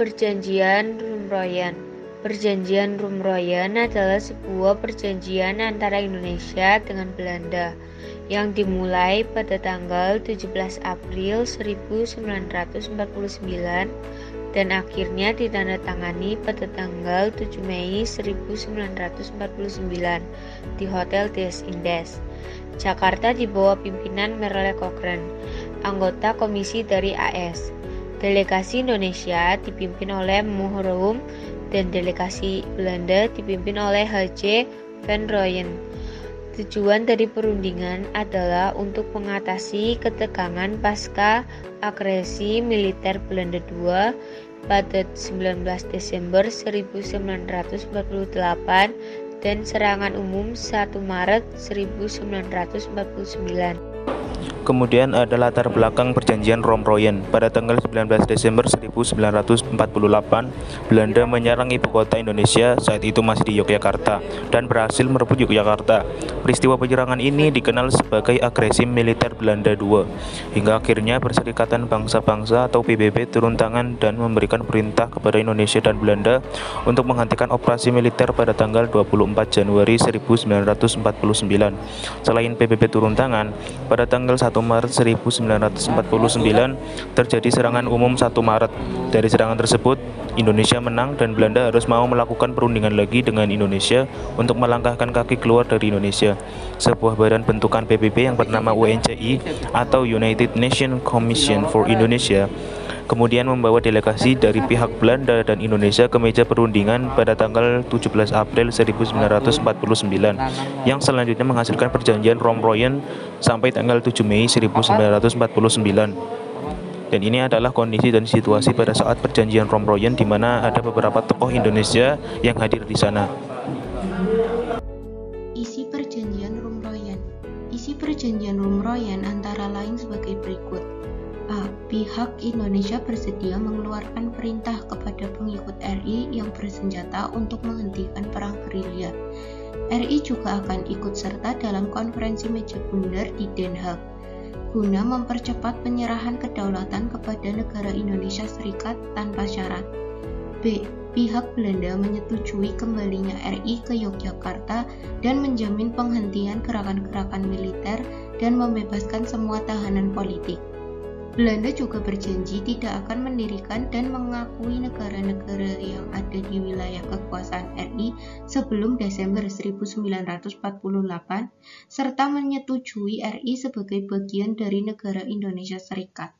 Perjanjian Rumroyen. Perjanjian Rumroyen adalah sebuah perjanjian antara Indonesia dengan Belanda yang dimulai pada tanggal 17 April 1949 dan akhirnya ditandatangani pada tanggal 7 Mei 1949 di Hotel Des Indes, Jakarta di bawah pimpinan Merle Cochrane, anggota komisi dari AS. Delegasi Indonesia dipimpin oleh Muhroem dan delegasi Belanda dipimpin oleh H.J. van Rooyen. Tujuan dari perundingan adalah untuk mengatasi ketegangan pasca agresi militer Belanda II pada 19 Desember 1948 dan serangan umum 1 Maret 1949. Kemudian ada latar belakang perjanjian Rumroyen. Pada tanggal 19 Desember 1948, Belanda menyerang ibu kota Indonesia, saat itu masih di Yogyakarta, dan berhasil merebut Yogyakarta. Peristiwa penyerangan ini dikenal sebagai agresi militer Belanda II, hingga akhirnya Perserikatan Bangsa-Bangsa atau PBB turun tangan dan memberikan perintah kepada Indonesia dan Belanda untuk menghentikan operasi militer pada tanggal 24 Januari 1949. Selain PBB turun tangan, pada tanggal 1 Maret 1949 terjadi serangan umum 1 Maret. Dari serangan tersebut, Indonesia menang dan Belanda harus mau melakukan perundingan lagi dengan Indonesia untuk melangkahkan kaki keluar dari Indonesia. Sebuah badan bentukan PBB yang bernama UNCI atau United Nations Commission for Indonesia kemudian membawa delegasi dari pihak Belanda dan Indonesia ke meja perundingan pada tanggal 17 April 1949 yang selanjutnya menghasilkan perjanjian Rumroyen sampai tanggal 7 Mei 1949. Dan ini adalah kondisi dan situasi pada saat perjanjian Rumroyen di mana ada beberapa tokoh Indonesia yang hadir di sana. Isi perjanjian Rumroyen. Isi perjanjian Rumroyen antara lain sebagai berikut. A. Pihak Indonesia bersedia mengeluarkan perintah kepada pengikut RI yang bersenjata untuk menghentikan perang gerilya. RI juga akan ikut serta dalam konferensi meja bundar di Den Haag, guna mempercepat penyerahan kedaulatan kepada negara Indonesia Serikat tanpa syarat. B. Pihak Belanda menyetujui kembalinya RI ke Yogyakarta dan menjamin penghentian gerakan-gerakan militer dan membebaskan semua tahanan politik. Belanda juga berjanji tidak akan mendirikan dan mengakui negara-negara yang ada di wilayah kekuasaan RI sebelum Desember 1948, serta menyetujui RI sebagai bagian dari negara Indonesia Serikat.